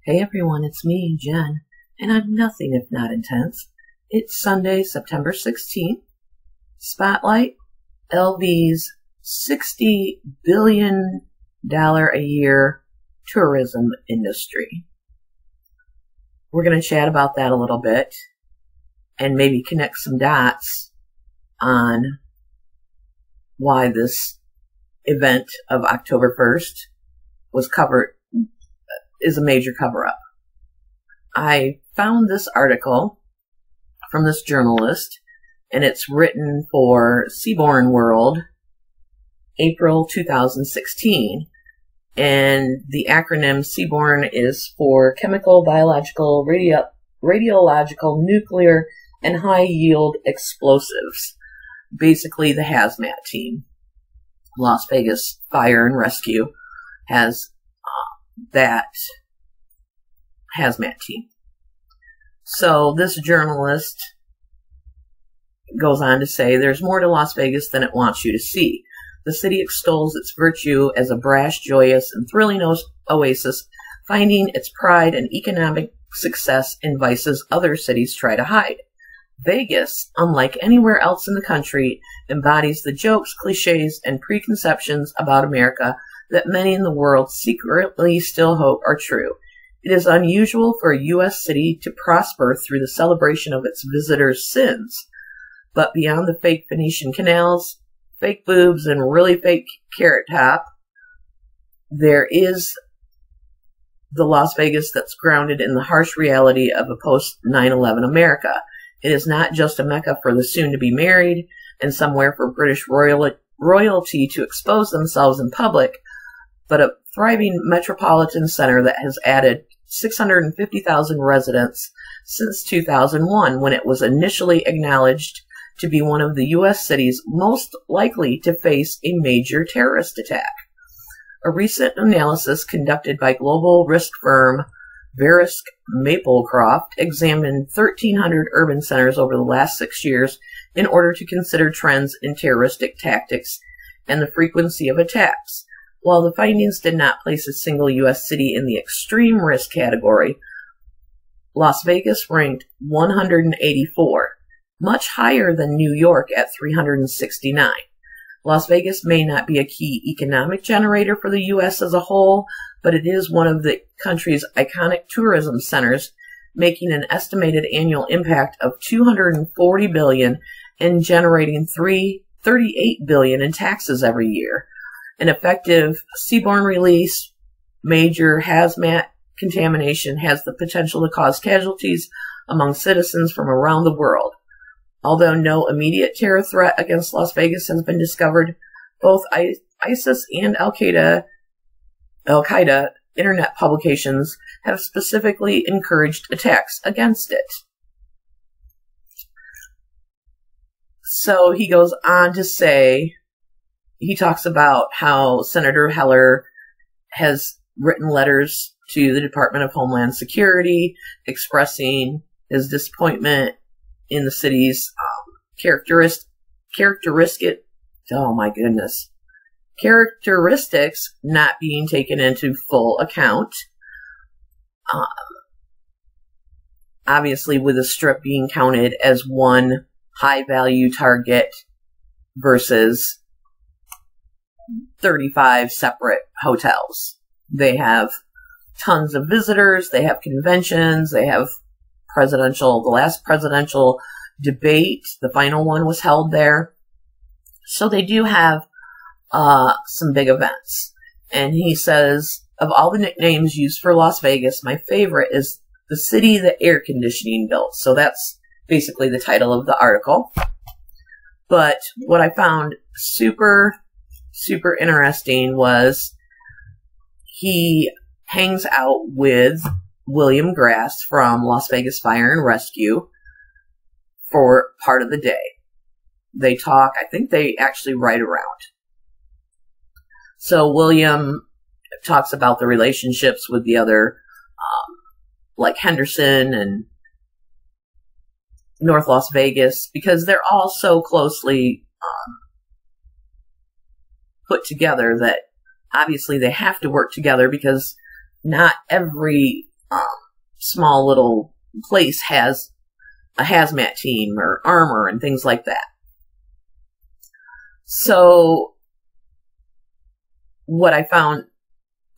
Hey everyone, it's me, Jen, and I'm nothing if not intense. It's Sunday, September 16th. Spotlight, LV's $60 billion a year tourism industry. We're going to chat about that a little bit and maybe connect some dots on why this event of October 1st is a major cover-up. I found this article from this journalist, and it's written for Seaborn World, April 2016. And the acronym Seaborn is for Chemical, Biological, Radiological, Nuclear, and High-Yield Explosives. Basically, the hazmat team. Las Vegas Fire and Rescue has that hazmat team. So this journalist goes on to say, there's more to Las Vegas than it wants you to see. The city extols its virtue as a brash, joyous, and thrilling oasis, finding its pride and economic success in vices other cities try to hide. Vegas, unlike anywhere else in the country, embodies the jokes, cliches, and preconceptions about America that many in the world secretly still hope are true. It is unusual for a U.S. city to prosper through the celebration of its visitors' sins. But beyond the fake Venetian canals, fake boobs, and really fake Carrot Top, there is the Las Vegas that's grounded in the harsh reality of a post-9/11 America. It is not just a mecca for the soon-to-be married and somewhere for British royalty to expose themselves in public, but a thriving metropolitan center that has added 650,000 residents since 2001, when it was initially acknowledged to be one of the U.S. cities most likely to face a major terrorist attack. A recent analysis conducted by global risk firm Verisk Maplecroft examined 1,300 urban centers over the last 6 years in order to consider trends in terroristic tactics and the frequency of attacks. While the findings did not place a single U.S. city in the extreme risk category, Las Vegas ranked 184, much higher than New York at 369. Las Vegas may not be a key economic generator for the U.S. as a whole, but it is one of the country's iconic tourism centers, making an estimated annual impact of $240 billion and generating $38 billion in taxes every year. An effective seaborne release, major hazmat contamination has the potential to cause casualties among citizens from around the world. Although no immediate terror threat against Las Vegas has been discovered, both ISIS and Al-Qaeda internet publications have specifically encouraged attacks against it. So he goes on to say, he talks about how Senator Heller has written letters to the Department of Homeland Security expressing his disappointment in the city's characteristics not being taken into full account. Obviously, with the Strip being counted as one high-value target versus 35 separate hotels. They have tons of visitors, they have conventions, they have the last presidential debate, the final one was held there. So they do have some big events. And he says, of all the nicknames used for Las Vegas, my favorite is the city that air conditioning built. So that's basically the title of the article. But what I found super interesting was he hangs out with William Grass from Las Vegas Fire and Rescue for part of the day. They talk, I think they actually ride around. So William talks about the relationships with the other, like Henderson and North Las Vegas, because they're all so closely put together that obviously they have to work together, because not every small little place has a hazmat team or armor and things like that. So what I found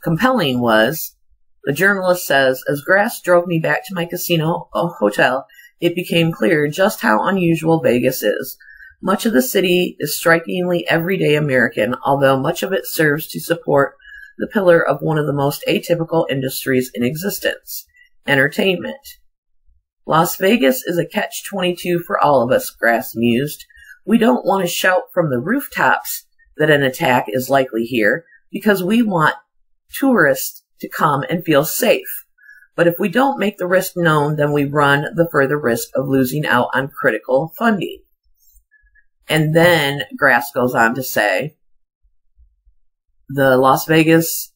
compelling was, the journalist says, as Grass drove me back to my casino hotel, it became clear just how unusual Vegas is. Much of the city is strikingly everyday American, although much of it serves to support the pillar of one of the most atypical industries in existence, entertainment. Las Vegas is a catch-22 for all of us, Grass mused. We don't want to shout from the rooftops that an attack is likely here, because we want tourists to come and feel safe. But if we don't make the risk known, then we run the further risk of losing out on critical funding. And then Grass goes on to say, the Las Vegas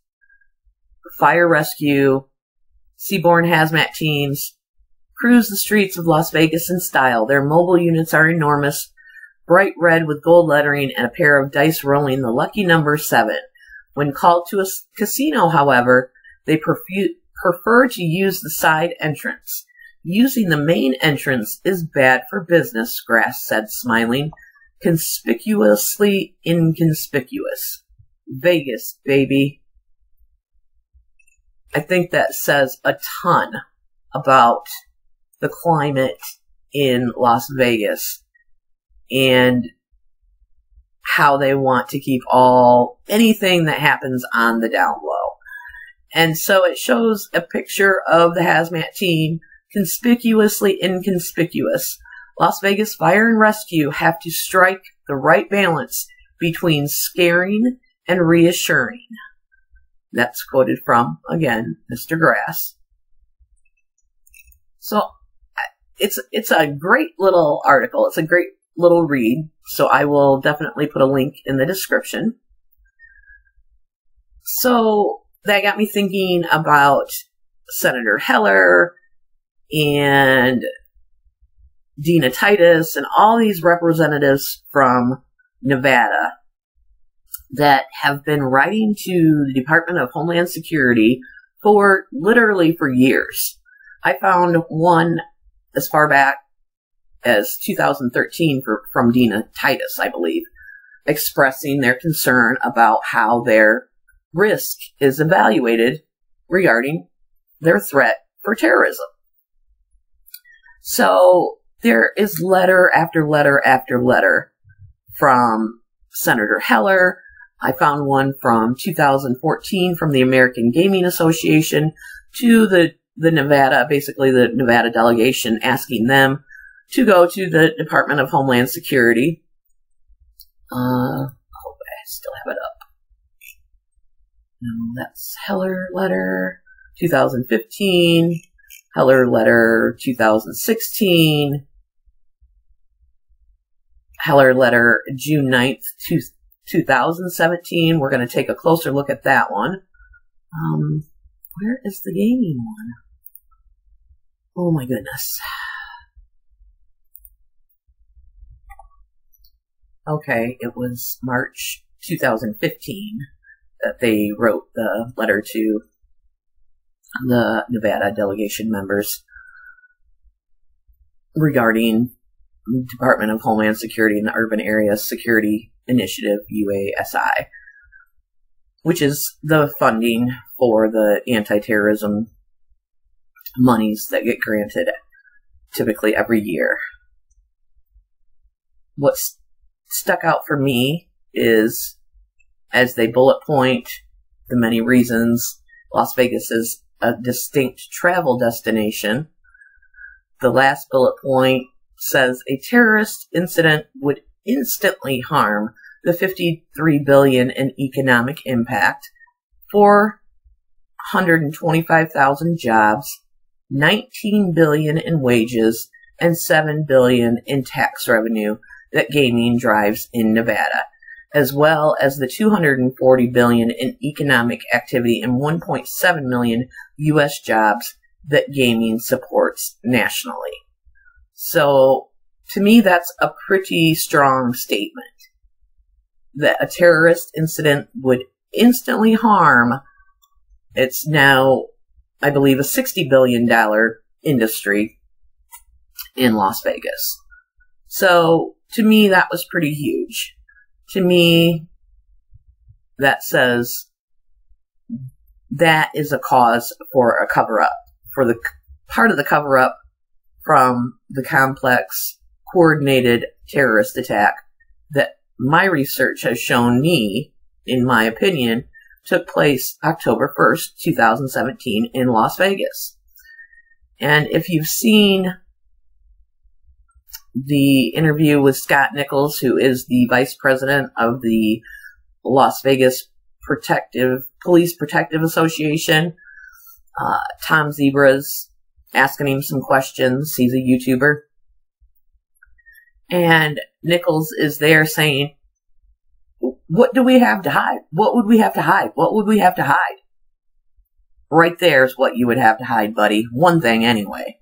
Fire Rescue, Seaborne Hazmat teams cruise the streets of Las Vegas in style. Their mobile units are enormous, bright red with gold lettering and a pair of dice rolling the lucky number 7. When called to a casino, however, they prefer to use the side entrance. Using the main entrance is bad for business, Grass said, smiling. Conspicuously inconspicuous. Vegas, baby. I think that says a ton about the climate in Las Vegas and how they want to keep anything that happens on the down low. And so it shows a picture of the hazmat team, conspicuously inconspicuous. Las Vegas Fire and Rescue have to strike the right balance between scaring and reassuring. That's quoted from, again, Mr. Grass. So it's a great little article. It's a great little read. So I will definitely put a link in the description. So that got me thinking about Senator Heller and Dina Titus and all these representatives from Nevada that have been writing to the Department of Homeland Security literally for years. I found one as far back as 2013 from Dina Titus, I believe, expressing their concern about how their risk is evaluated regarding their threat for terrorism. So there is letter after letter after letter from Senator Heller. I found one from 2014 from the American Gaming Association to the Nevada, basically the Nevada delegation, asking them to go to the Department of Homeland Security. I still have it up. That's Heller letter 2015, Heller letter 2016, Heller letter June 9th, 2017. We're going to take a closer look at that one. Where is the gaming one? Oh my goodness. Okay, it was March 2015 that they wrote the letter to the Nevada delegation members regarding Department of Homeland Security and the Urban Areas Security Initiative, UASI, which is the funding for the anti-terrorism monies that get granted typically every year. What stuck out for me is, as they bullet point the many reasons Las Vegas is a distinct travel destination, the last bullet point says a terrorist incident would instantly harm the $53 billion in economic impact, 425,000 jobs, $19 billion in wages, and $7 billion in tax revenue that gaming drives in Nevada, as well as the $240 billion in economic activity and 1.7 million U.S. jobs that gaming supports nationally. So, to me, that's a pretty strong statement, that a terrorist incident would instantly harm. It's now I believe, a $60 billion industry in Las Vegas. So, to me, that was pretty huge. To me, that says that is a cause for a cover-up, for the part of the cover-up from the complex, coordinated terrorist attack that my research has shown me, in my opinion, took place October 1st, 2017 in Las Vegas. And if you've seen the interview with Scott Nichols, who is the vice president of the Las Vegas Police Protective Association, Tom Zebra's asking him some questions. He's a YouTuber. And Nichols is there saying, what do we have to hide? What would we have to hide? What would we have to hide? Right there's what you would have to hide, buddy. One thing anyway.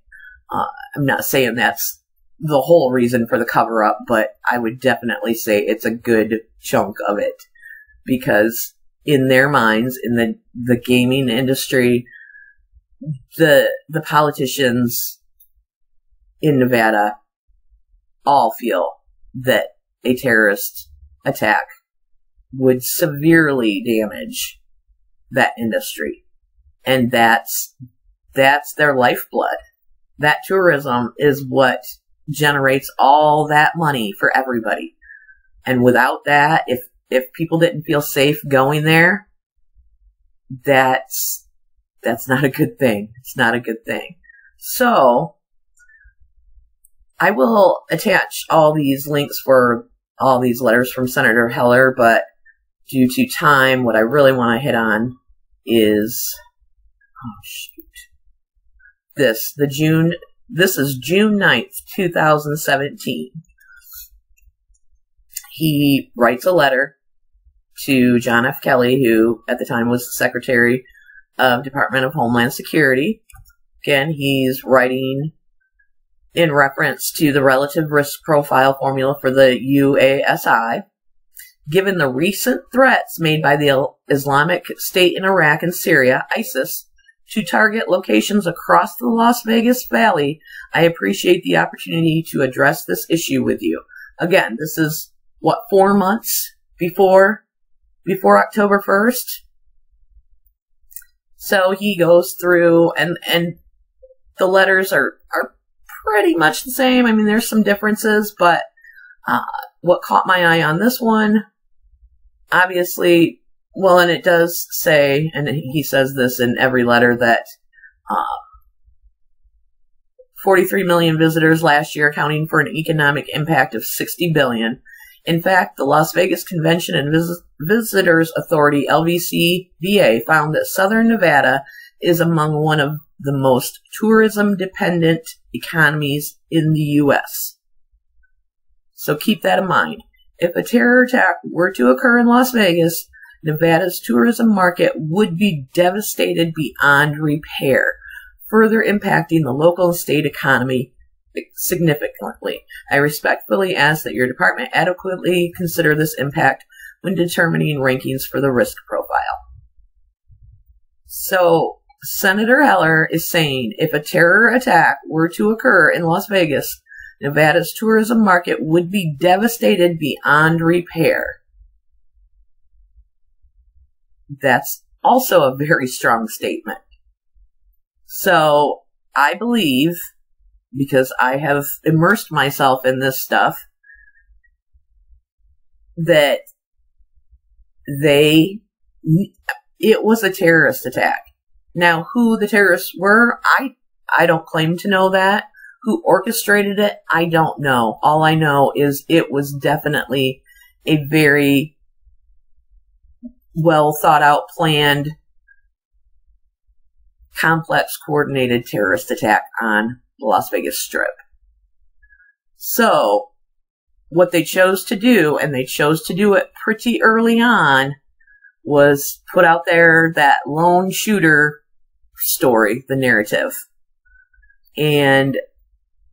I'm not saying that's the whole reason for the cover-up, but I would definitely say it's a good chunk of it. Because in their minds, in the gaming industry, the politicians in Nevada all feel that a terrorist attack would severely damage that industry. And that's their lifeblood. That tourism is what generates all that money for everybody. And without that, if people didn't feel safe going there, that's not a good thing. It's not a good thing. So, I will attach all these links for all these letters from Senator Heller, but due to time, what I really want to hit on is, this is June 9th, 2017. He writes a letter to John F. Kelly, who at the time was the Secretary of Department of Homeland Security. Again, he's writing in reference to the relative risk profile formula for the UASI. Given the recent threats made by the Islamic State in Iraq and Syria, ISIS, to target locations across the Las Vegas Valley, I appreciate the opportunity to address this issue with you. Again, this is, 4 months before October 1st? So he goes through, and the letters are pretty much the same. I mean, there's some differences, but what caught my eye on this one, obviously, well, and it does say, and he says this in every letter, that 43 million visitors last year, accounting for an economic impact of $60 billion. In fact, the Las Vegas Convention and Visitors Authority, LVCVA, found that Southern Nevada is among one of the most tourism-dependent economies in the U.S. So keep that in mind. If a terror attack were to occur in Las Vegas, Nevada's tourism market would be devastated beyond repair, further impacting the local and state economy significantly. I respectfully ask that your department adequately consider this impact when determining rankings for the risk profile. So, Senator Heller is saying if a terror attack were to occur in Las Vegas, Nevada's tourism market would be devastated beyond repair. That's also a very strong statement. So, I believe, because I have immersed myself in this stuff, that it was a terrorist attack. Now, who the terrorists were, I don't claim to know that. Who orchestrated it, I don't know. All I know is it was definitely a very well thought out, planned, complex, coordinated terrorist attack on the Las Vegas Strip. So, what they chose to do, and they chose to do it pretty early on, was put out there that lone shooter story, the narrative, and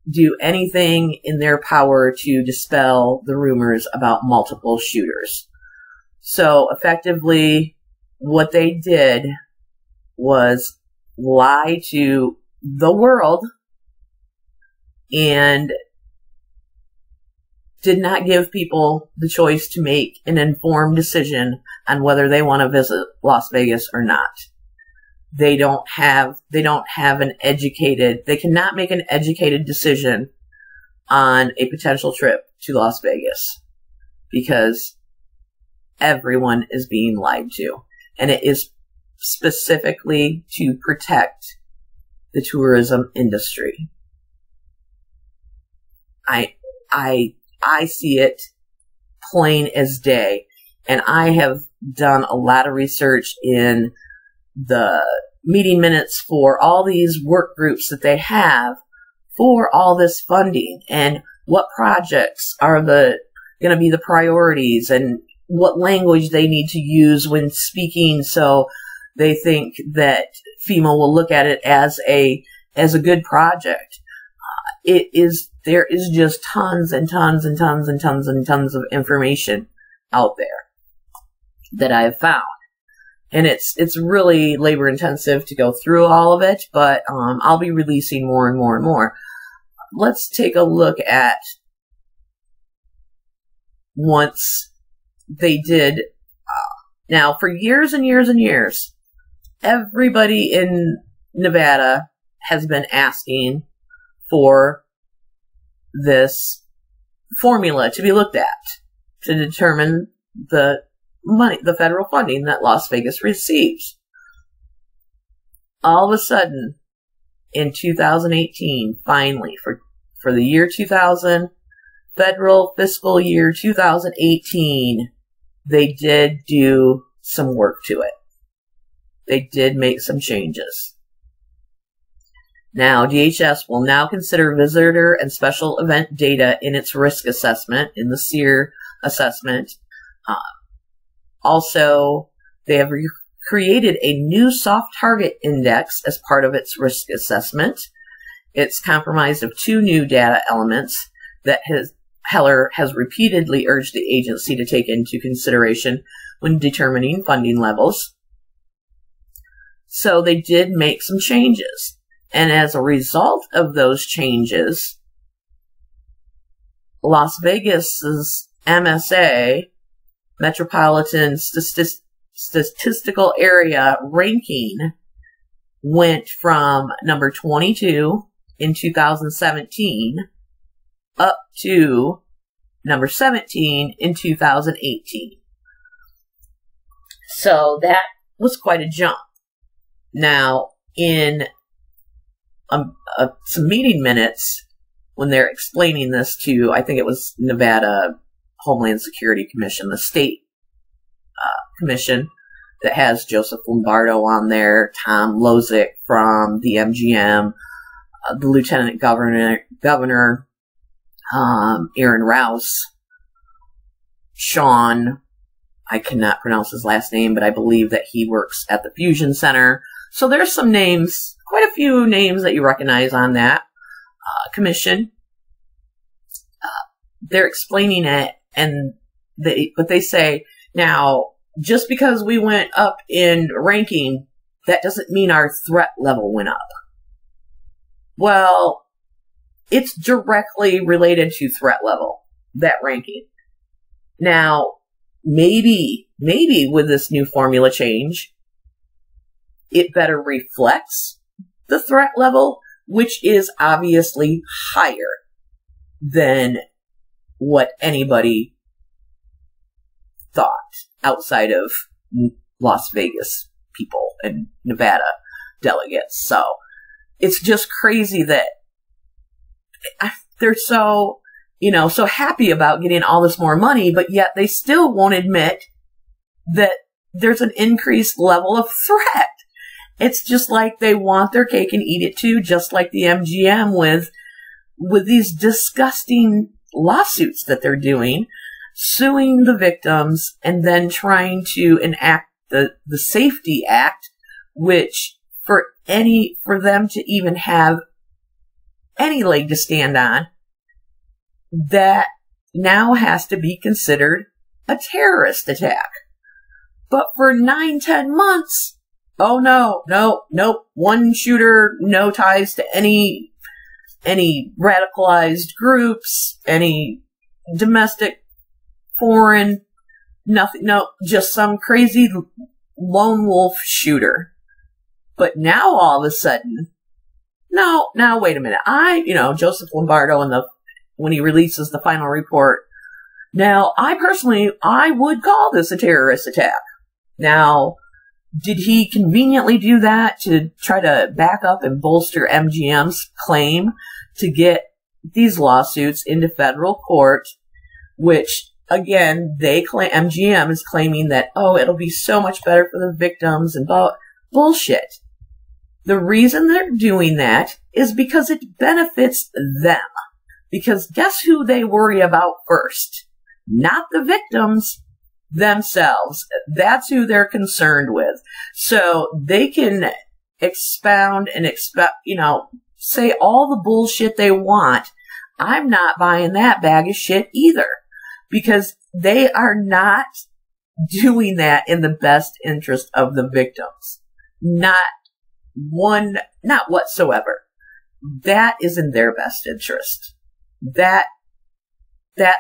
do anything in their power to dispel the rumors about multiple shooters. So, effectively, what they did was lie to the world and did not give people the choice to make an informed decision on whether they want to visit Las Vegas or not. They cannot make an educated decision on a potential trip to Las Vegas because everyone is being lied to. And it is specifically to protect the tourism industry. I see it plain as day. And I have done a lot of research in the meeting minutes for all these work groups that they have for all this funding and what projects are going to be the priorities and what language they need to use when speaking, so they think that FEMA will look at it as a good project. There is just tons and tons and tons and tons and tons of information out there that I have found. And it's really labor intensive to go through all of it, but I'll be releasing more and more and more. Let's take a look at once they did. Now, for years and years and years, everybody in Nevada has been asking for this formula to be looked at to determine the money, the federal funding that Las Vegas receives. All of a sudden, in 2018, finally, for the year 2000, federal fiscal year 2018, they did do some work to it. They did make some changes. Now, DHS will now consider visitor and special event data in its risk assessment, in the SEER assessment. Also, they have created a new soft target index as part of its risk assessment. It's comprised of 2 new data elements that Heller has repeatedly urged the agency to take into consideration when determining funding levels. So they did make some changes. And as a result of those changes, Las Vegas's MSA, Metropolitan Statistical Area ranking, went from number 22 in 2017 up to number 17 in 2018. So that was quite a jump. Now, in some meeting minutes, when they're explaining this to, I think it was Nevada Homeland Security Commission, the state commission that has Joseph Lombardo on there, Tom Lozick from the MGM, the Lieutenant Governor, Aaron Rouse, Sean, I cannot pronounce his last name, but I believe that he works at the Fusion Center. So there's some names, quite a few names that you recognize on that commission. They're explaining it, but they say, now, just because we went up in ranking, that doesn't mean our threat level went up. Well, it's directly related to threat level, that ranking. Now, maybe with this new formula change, it better reflects the threat level, which is obviously higher than what anybody thought outside of Las Vegas people and Nevada delegates. So it's just crazy that they're so, so happy about getting all this more money, but yet they still won't admit that there's an increased level of threat. It's just like they want their cake and eat it too, just like the MGM with these disgusting lawsuits that they're doing, suing the victims and then trying to enact the Safety Act, which for them to even have any leg to stand on, that now has to be considered a terrorist attack. But for 9-10 months, oh no, nope, one shooter, no ties to any radicalized groups, any domestic, foreign, nothing, no, just some crazy lone wolf shooter. But now all of a sudden, no, now wait a minute. Joseph Lombardo when he releases the final report. Now, I would call this a terrorist attack. Now, did he conveniently do that to try to back up and bolster MGM's claim to get these lawsuits into federal court, which, again, MGM is claiming that, it'll be so much better for the victims and bullshit. The reason they're doing that is because it benefits them. Because guess who they worry about first? Not the victims themselves. That's who they're concerned with. So they can expound and say all the bullshit they want. I'm not buying that bag of shit either. Because they are not doing that in the best interest of the victims. Not whatsoever. That is in their best interest. That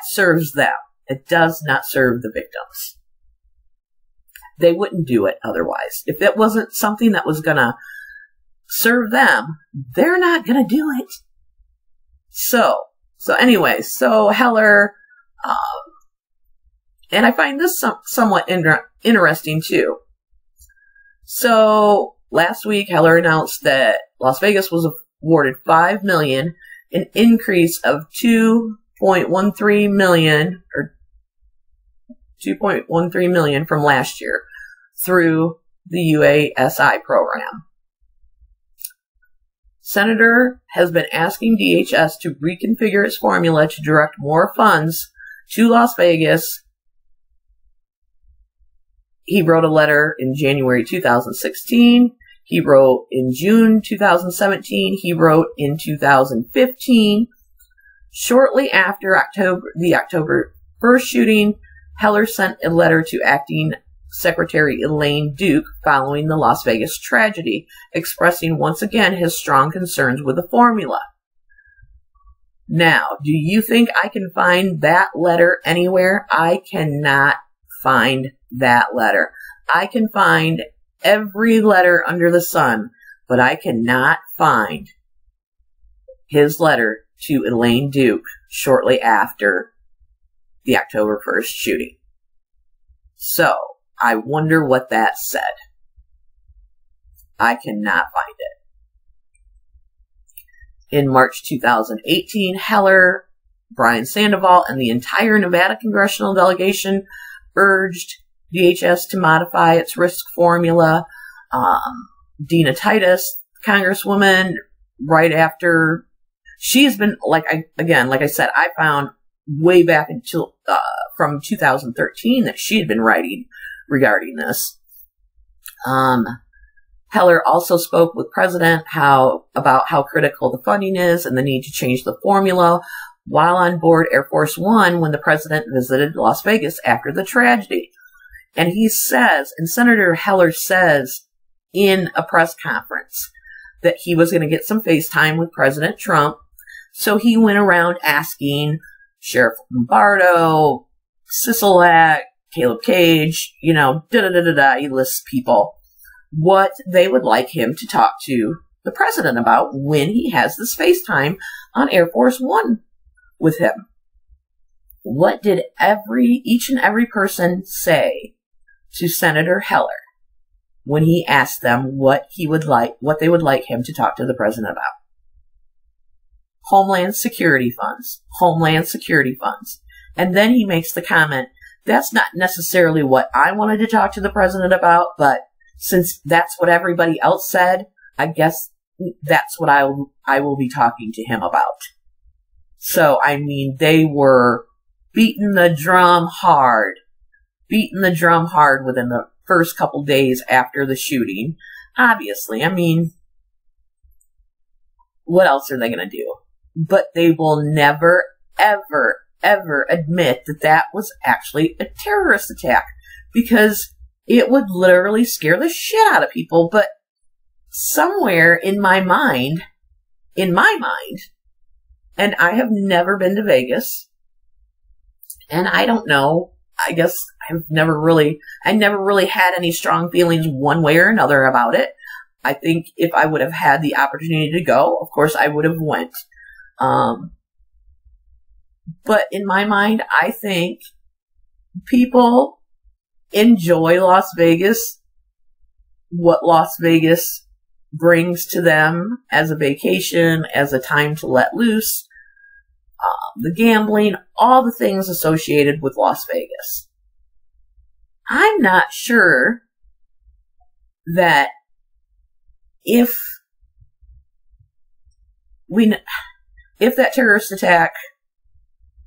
serves them. It does not serve the victims. They wouldn't do it otherwise. If it wasn't something that was going to serve them, they're not going to do it. So Heller, and I find this somewhat interesting too. So last week, Heller announced that Las Vegas was awarded $5 million, an increase of $2.13 million from last year through the UASI program. Senator has been asking DHS to reconfigure its formula to direct more funds to Las Vegas. He wrote a letter in January 2016. He wrote in June 2017. He wrote in 2015. Shortly after the October 1st shooting, Heller sent a letter to Acting Secretary Elaine Duke following the Las Vegas tragedy, expressing once again his strong concerns with the formula. Now, do you think I can find that letter anywhere? I cannot find that letter. I can find every letter under the sun, but I cannot find his letter to Elaine Duke shortly after the October 1st shooting. So, I wonder what that said. I cannot find it. In March 2018, Heller, Brian Sandoval, and the entire Nevada congressional delegation urged DHS to modify its risk formula. Dina Titus, Congresswoman, right after, she's been, like I said, I found way back until, from 2013 that she had been writing regarding this. Heller also spoke with President about how critical the funding is and the need to change the formula while on board Air Force One when the President visited Las Vegas after the tragedy. And he says, and Senator Heller says in a press conference, that he was going to get some FaceTime with President Trump. So he went around asking Sheriff Lombardo, Sisolak, Caleb Cage, he lists people, what they would like him to talk to the president about when he has this FaceTime on Air Force One with him. What did each and every person say to Senator Heller when he asked them what they would like him to talk to the president about? Homeland Security funds. Homeland Security funds. And then he makes the comment, that's not necessarily what I wanted to talk to the president about, but since that's what everybody else said, I guess that's what I will be talking to him about. So, I mean, they were beating the drum hard within the first couple days after the shooting. Obviously, I mean, what else are they going to do? But they will never, ever, ever admit that that was actually a terrorist attack, because it would literally scare the shit out of people. But somewhere in my mind, and I have never been to Vegas, and I don't know, I guess I never really had any strong feelings one way or another about it. I think if I would have had the opportunity to go, of course I would have went. But in my mind, I think people enjoy Las Vegas, what Las Vegas brings to them as a vacation, as a time to let loose, the gambling, all the things associated with Las Vegas. I'm not sure that if that terrorist attack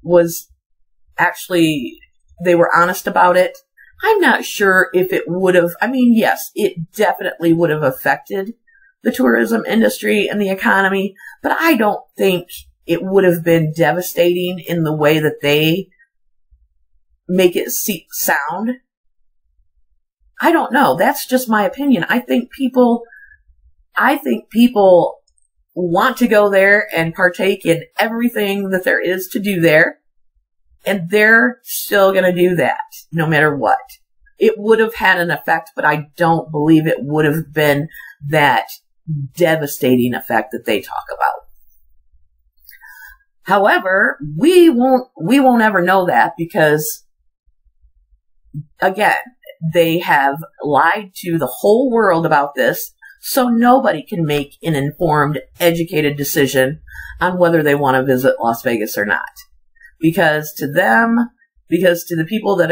was actually, they were honest about it, I'm not sure if it would have, I mean, yes, it definitely would have affected the tourism industry and the economy, but I don't think it would have been devastating in the way that they make it sound. I don't know. That's just my opinion. I think people want to go there and partake in everything that there is to do there. And they're still going to do that, no matter what. It would have had an effect, but I don't believe it would have been that devastating effect that they talk about. However, we won't ever know that because, again, they have lied to the whole world about this, so nobody can make an informed, educated decision on whether they want to visit Las Vegas or not. Because to the people that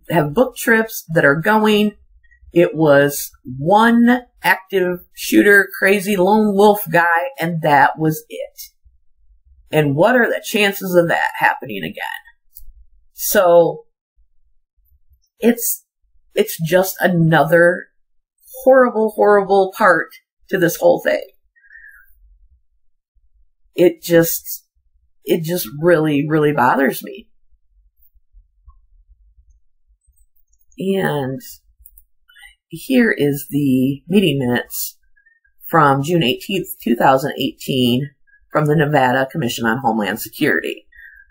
have booked trips that are going, it was one active shooter, crazy lone wolf guy, and that was it. And what are the chances of that happening again? So it's just another horrible, horrible part to this whole thing. It just really, really bothers me. And here is the meeting minutes from June 18th, 2018 from the Nevada Commission on Homeland Security.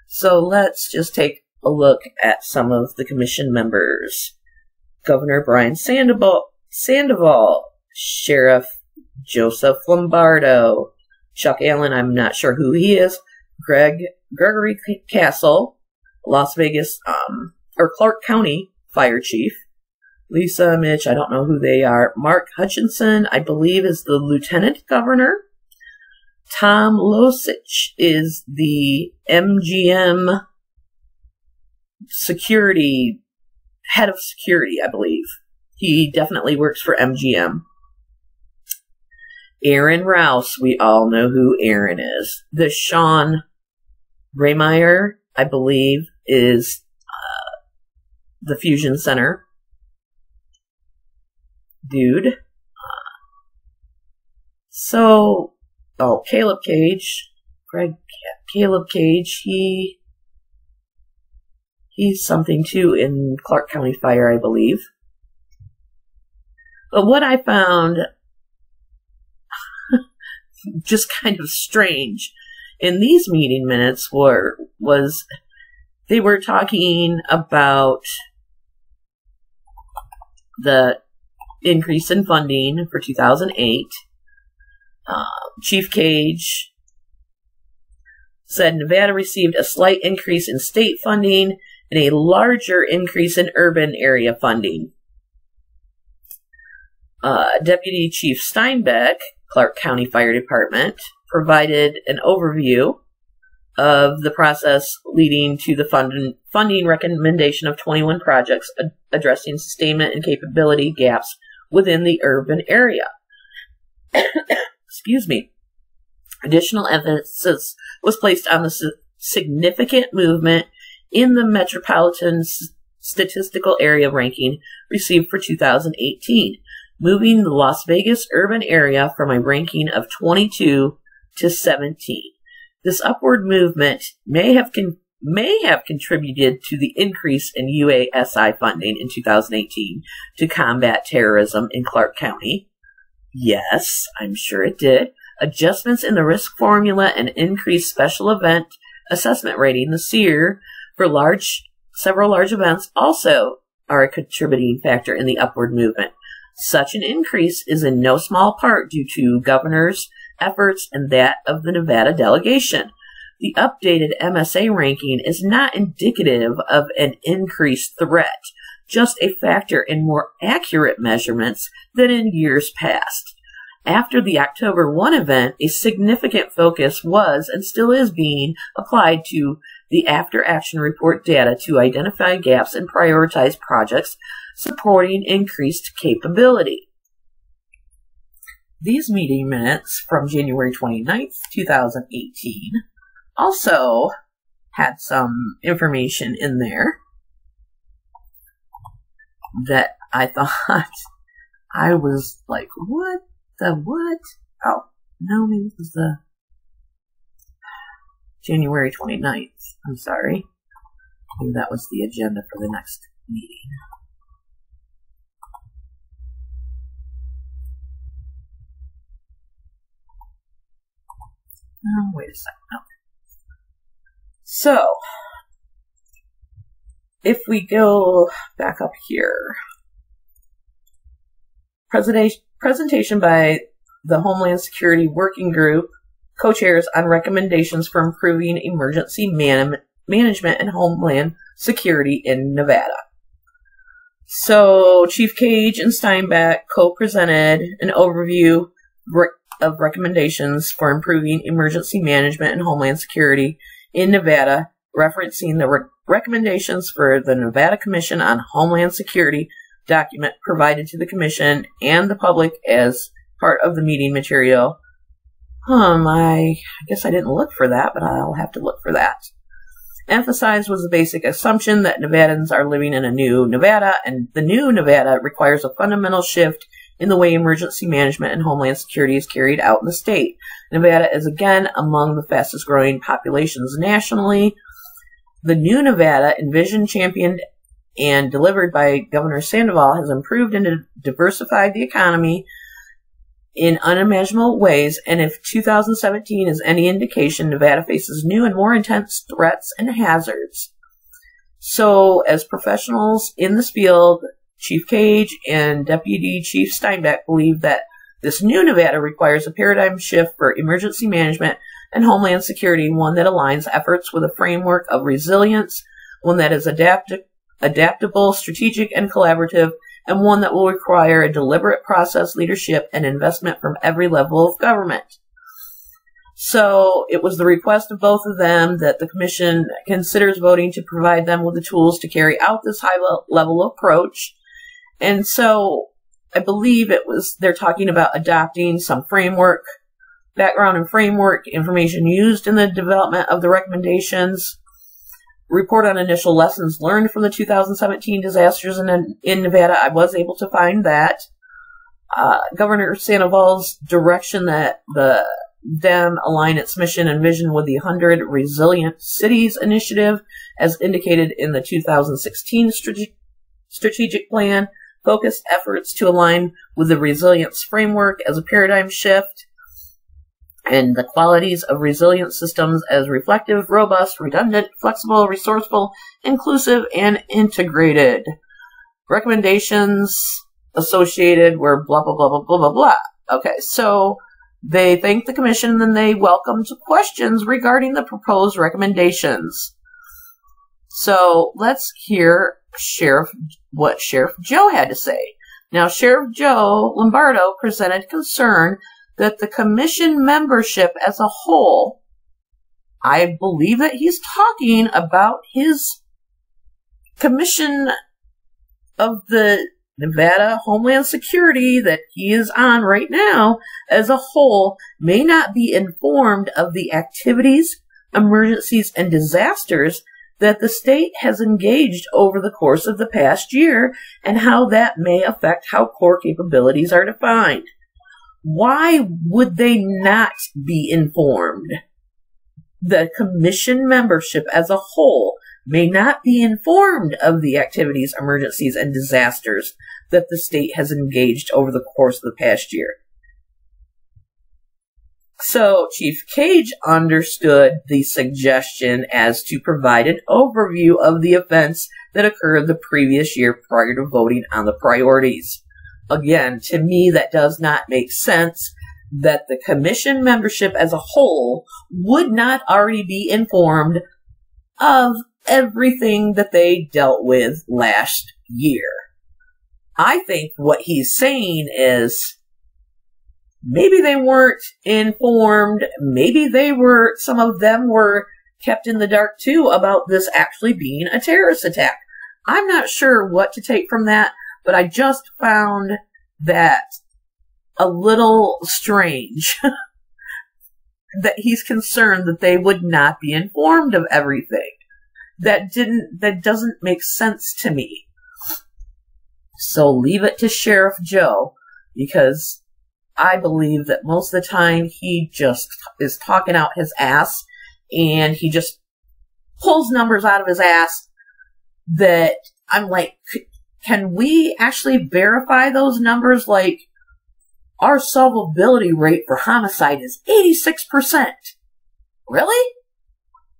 So let's just take a look at some of the commission members. Governor Brian Sandoval, Sheriff Joseph Lombardo, Chuck Allen, I'm not sure who he is, Gregory Castle, Las Vegas, or Clark County Fire Chief, Lisa Mitch, I don't know who they are, Mark Hutchinson, I believe is the Lieutenant Governor, Tom Losich is the MGM security, head of security, I believe. He definitely works for MGM. Aaron Rouse, we all know who Aaron is. The Sean Raymeyer, I believe, is the Fusion Center dude. Caleb Cage, Caleb Cage, he's something too in Clark County Fire, I believe. But what I found just kind of strange in these meeting minutes was they were talking about the increase in funding for 2008. Chief Cage said Nevada received a slight increase in state funding and a larger increase in urban area funding. Deputy Chief Steinbeck, Clark County Fire Department, provided an overview of the process leading to the funding recommendation of 21 projects addressing sustainment and capability gaps within the urban area. Excuse me. Additional emphasis was placed on the significant movement in the Metropolitan Statistical Area ranking received for 2018, moving the Las Vegas urban area from a ranking of 22 to 17. This upward movement may have may have contributed to the increase in UASI funding in 2018 to combat terrorism in Clark County. Yes, I'm sure it did. Adjustments in the risk formula and increased special event assessment rating this year for several large events also are a contributing factor in the upward movement. Such an increase is in no small part due to governor's efforts and that of the Nevada delegation. The updated MSA ranking is not indicative of an increased threat, just a factor in more accurate measurements than in years past. After the October 1 event, a significant focus was and still is being applied to the after-action report data to identify gaps and prioritize projects supporting increased capability. These meeting minutes from January 29th, 2018 also had some information in there that I thought I was like, what? The what? Oh, no, maybe it was the January 29th. I'm sorry. Maybe that was the agenda for the next meeting. Wait a second. Okay. So, if we go back up here, presentation by the Homeland Security Working Group co-chairs on recommendations for improving emergency management and Homeland Security in Nevada. So, Chief Cage and Steinbeck co-presented an overview of recommendations for improving emergency management and Homeland Security in Nevada, referencing the recommendations for the Nevada Commission on Homeland Security document provided to the Commission and the public as part of the meeting material. I guess I didn't look for that, but I'll have to look for that. Emphasized was the basic assumption that Nevadans are living in a new Nevada, and the new Nevada requires a fundamental shift in the way emergency management and Homeland Security is carried out in the state. Nevada is again among the fastest growing populations nationally. The new Nevada, envisioned, championed, and delivered by Governor Sandoval, has improved and diversified the economy in unimaginable ways, and if 2017 is any indication, Nevada faces new and more intense threats and hazards. So, as professionals in this field, Chief Cage and Deputy Chief Steinbeck believe that this new Nevada requires a paradigm shift for emergency management and Homeland Security, one that aligns efforts with a framework of resilience, one that is adaptable, strategic, and collaborative, and one that will require a deliberate process, leadership, and investment from every level of government. So it was the request of both of them that the Commission considers voting to provide them with the tools to carry out this high-level approach. And so I believe they're talking about adopting some framework, background and framework, information used in the development of the recommendations, report on initial lessons learned from the 2017 disasters in Nevada. I was able to find that. Governor Sandoval's direction that them align its mission and vision with the 100 Resilient Cities Initiative, as indicated in the 2016 strategic plan, focused efforts to align with the resilience framework as a paradigm shift, and the qualities of resilient systems as reflective, robust, redundant, flexible, resourceful, inclusive, and integrated. Recommendations associated were blah, blah, blah, blah, blah, blah, blah. Okay, so they thanked the Commission and they welcomed questions regarding the proposed recommendations. So let's hear what Sheriff Joe had to say. Now, Sheriff Joe Lombardo presented concern that the Commission membership as a whole, I believe that he's talking about his Commission of the Nevada Homeland Security that he is on right now, as a whole, may not be informed of the activities, emergencies, and disasters that the state has engaged over the course of the past year, and how that may affect how core capabilities are defined. Why would they not be informed? The commission membership as a whole may not be informed of the activities, emergencies, and disasters that the state has engaged over the course of the past year. So Chief Cage understood the suggestion as to provide an overview of the events that occurred the previous year prior to voting on the priorities. Again, to me, that does not make sense that the commission membership as a whole would not already be informed of everything that they dealt with last year. I think what he's saying is maybe they weren't informed, maybe some of them were kept in the dark too about this actually being a terrorist attack. I'm not sure what to take from that, but I just found that a little strange that he's concerned that they would not be informed of everything. That doesn't make sense to me. So leave it to Sheriff Joe, because I believe that most of the time he just is talking out his ass, and he just pulls numbers out of his ass that I'm like, can we actually verify those numbers? Like, our solvability rate for homicide is 86%. Really?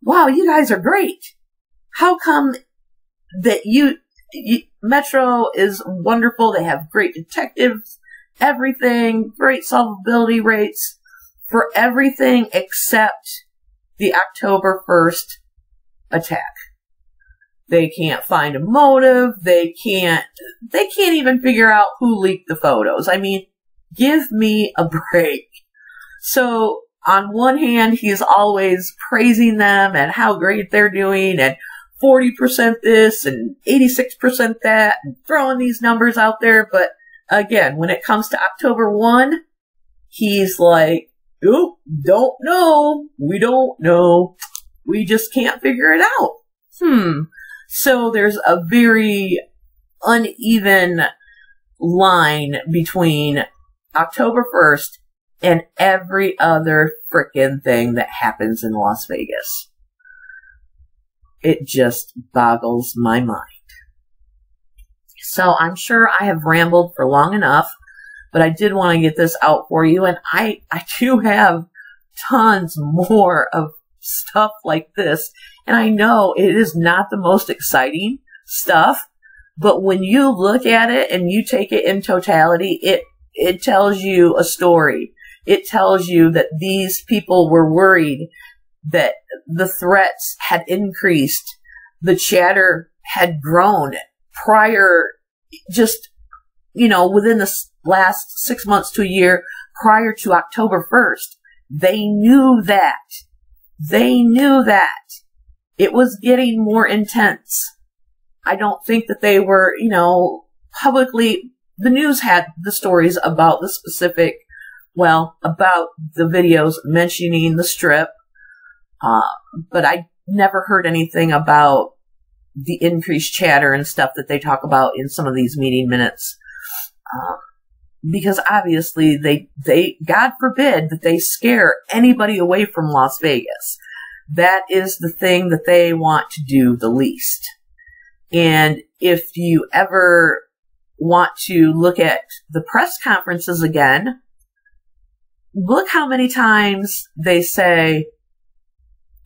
Wow, you guys are great. How come that Metro is wonderful, they have great detectives, everything, great solvability rates for everything except the October 1st attack. They can't find a motive, they can't even figure out who leaked the photos. I mean, give me a break. So, on one hand, he's always praising them and how great they're doing, and 40% this and 86% that, and throwing these numbers out there. But again, when it comes to October 1, he's like, "Oop, don't know. We don't know. We just can't figure it out." So there's a very uneven line between October 1st and every other frickin' thing that happens in Las Vegas. It just boggles my mind. So I'm sure I have rambled for long enough, but I did want to get this out for you, and I do have tons more of stuff like this, and I know it is not the most exciting stuff, but when you look at it and you take it in totality, it tells you a story. It tells you that these people were worried that the threats had increased, the chatter had grown prior, just, within the last 6 months to a year prior to October 1st. They knew that. They knew that. It was getting more intense. I don't think that they were, publicly, the news had the stories about the specific, about the videos mentioning the Strip, but I never heard anything about the increased chatter and stuff that they talk about in some of these meeting minutes. Because obviously they, God forbid that they scare anybody away from Las Vegas. That is the thing that they want to do the least. And if you ever want to look at the press conferences again, look how many times they say,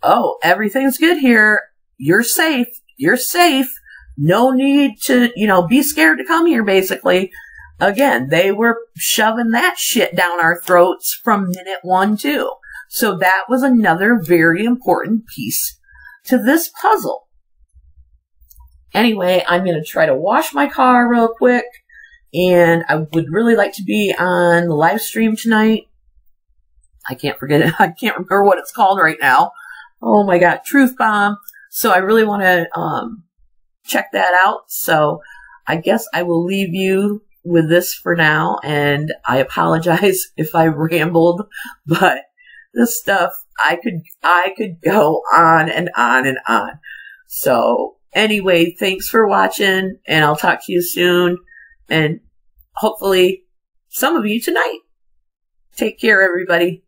"Oh, everything's good here. You're safe. You're safe. No need to, be scared to come here," basically. Again, they were shoving that shit down our throats from minute one, too. So that was another very important piece to this puzzle. Anyway, I'm going to try to wash my car real quick, and I would really like to be on the live stream tonight. I can't remember what it's called right now. Oh my God, Truth Bomb. So I really want to check that out. So I guess I will leave you with this for now, and I apologize if I rambled, but this stuff, I could go on and on and on. So anyway, thanks for watching, and I'll talk to you soon, and hopefully some of you tonight. Take care, everybody.